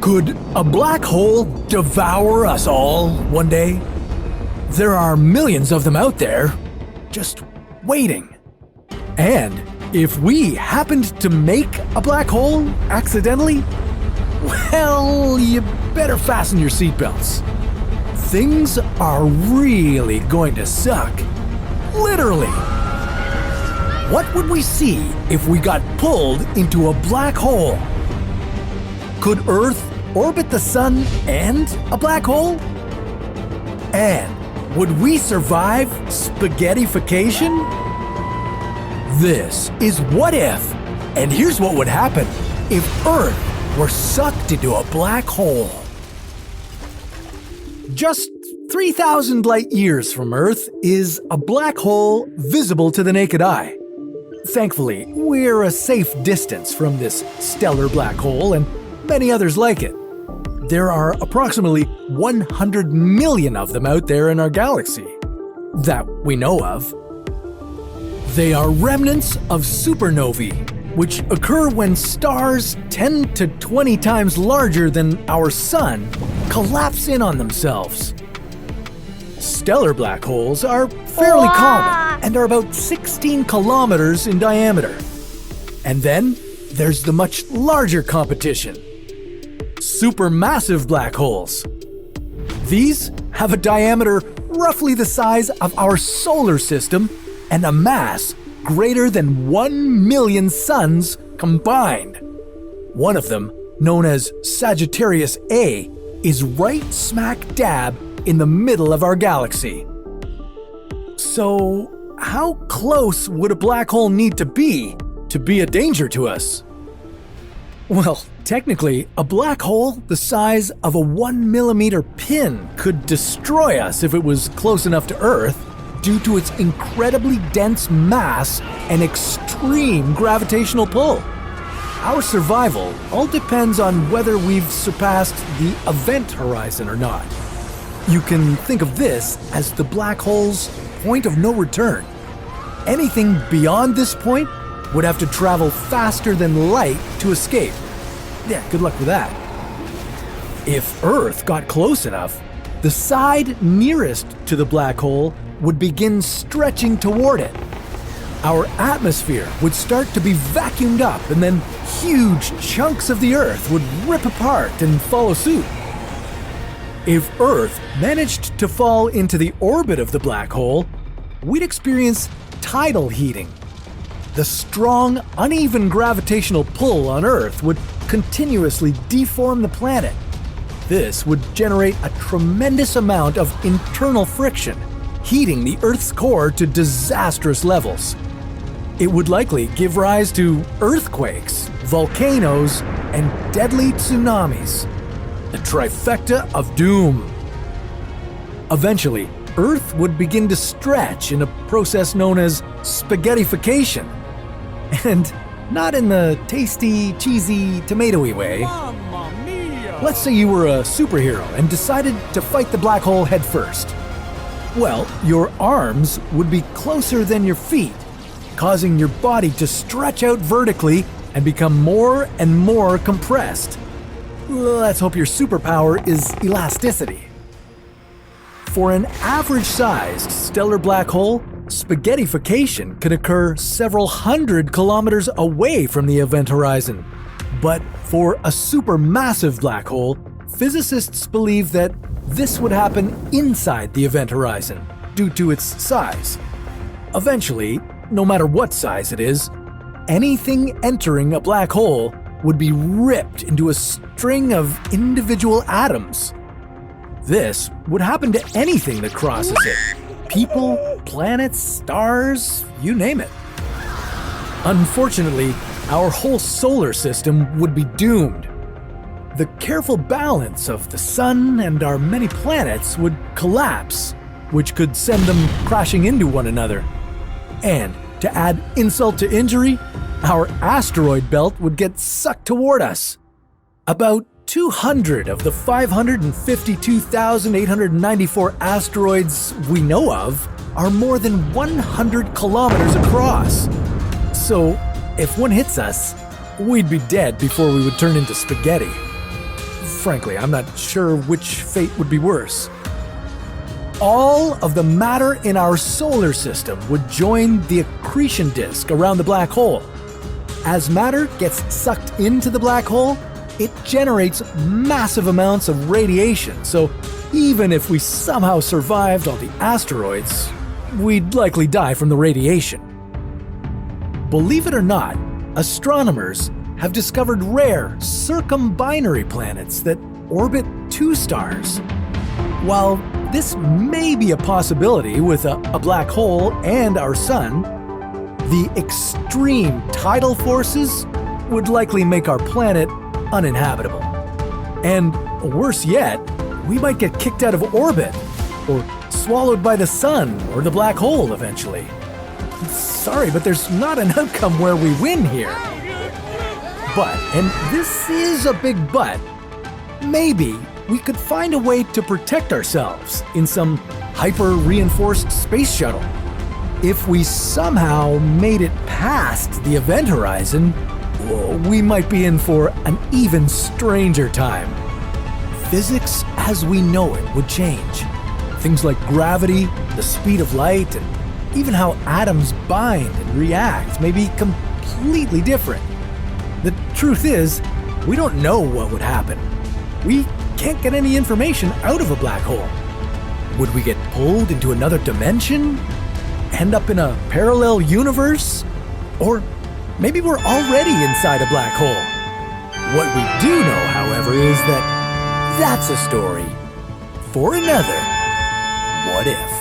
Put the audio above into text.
Could a black hole devour us all one day? There are millions of them out there, just waiting. And if we happened to make a black hole accidentally, well, you better fasten your seatbelts. Things are really going to suck. Literally. What would we see if we got pulled into a black hole? Could Earth orbit the sun and a black hole? And would we survive spaghettification? This is What If, and here's what would happen if Earth were sucked into a black hole. Just 3,000 light years from Earth is a black hole visible to the naked eye. Thankfully, we're a safe distance from this stellar black hole and many others like it. There are approximately 100 million of them out there in our galaxy that we know of. They are remnants of supernovae, which occur when stars 10 to 20 times larger than our sun collapse in on themselves. Stellar black holes are fairly common and are about 16 kilometers in diameter. And then there's the much larger competition: supermassive black holes. These have a diameter roughly the size of our solar system and a mass greater than 1 million suns combined. One of them, known as Sagittarius A, is right smack dab in the middle of our galaxy. So, how close would a black hole need to be a danger to us? Well, technically, a black hole the size of a 1 millimeter pin could destroy us if it was close enough to Earth due to its incredibly dense mass and extreme gravitational pull. Our survival all depends on whether we've surpassed the event horizon or not. You can think of this as the black hole's point of no return. Anything beyond this point would have to travel faster than light to escape. Yeah, good luck with that. If Earth got close enough, the side nearest to the black hole would begin stretching toward it. Our atmosphere would start to be vacuumed up, and then huge chunks of the Earth would rip apart and follow suit. If Earth managed to fall into the orbit of the black hole, we'd experience tidal heating. The strong, uneven gravitational pull on Earth would continuously deform the planet. This would generate a tremendous amount of internal friction, heating the Earth's core to disastrous levels. It would likely give rise to earthquakes, volcanoes, and deadly tsunamis. The trifecta of doom. Eventually, Earth would begin to stretch in a process known as spaghettification. And not in the tasty, cheesy, tomatoey way. Mamma mia! Let's say you were a superhero and decided to fight the black hole head first. Well, your arms would be closer than your feet, causing your body to stretch out vertically and become more and more compressed. Let's hope your superpower is elasticity. For an average-sized stellar black hole, spaghettification can occur several hundred kilometers away from the event horizon. But for a supermassive black hole, physicists believe that this would happen inside the event horizon due to its size. Eventually, no matter what size it is, anything entering a black hole would be ripped into a string of individual atoms. This would happen to anything that crosses it. People, planets, stars, you name it. Unfortunately, our whole solar system would be doomed. The careful balance of the sun and our many planets would collapse, which could send them crashing into one another. And to add insult to injury, our asteroid belt would get sucked toward us. About 200 of the 552,894 asteroids we know of are more than 100 kilometers across. So, if one hits us, we'd be dead before we would turn into spaghetti. frankly, I'm not sure which fate would be worse. All of the matter in our solar system would join the accretion disk around the black hole. As matter gets sucked into the black hole, it generates massive amounts of radiation, so even if we somehow survived all the asteroids, we'd likely die from the radiation. Believe it or not, astronomers have discovered rare circumbinary planets that orbit two stars. While this may be a possibility with a black hole and our sun, the extreme tidal forces would likely make our planet uninhabitable. And worse yet, we might get kicked out of orbit or swallowed by the sun or the black hole eventually. Sorry, but there's not an outcome where we win here. But, and this is a big but, maybe we could find a way to protect ourselves in some hyper-reinforced space shuttle. If we somehow made it past the event horizon, we might be in for an even stranger time. Physics as we know it would change. Things like gravity, the speed of light, and even how atoms bind and react may be completely different. The truth is, we don't know what would happen. We can't get any information out of a black hole. Would we get pulled into another dimension? End up in a parallel universe? Or maybe we're already inside a black hole. What we do know, however, is that that's a story for another What If.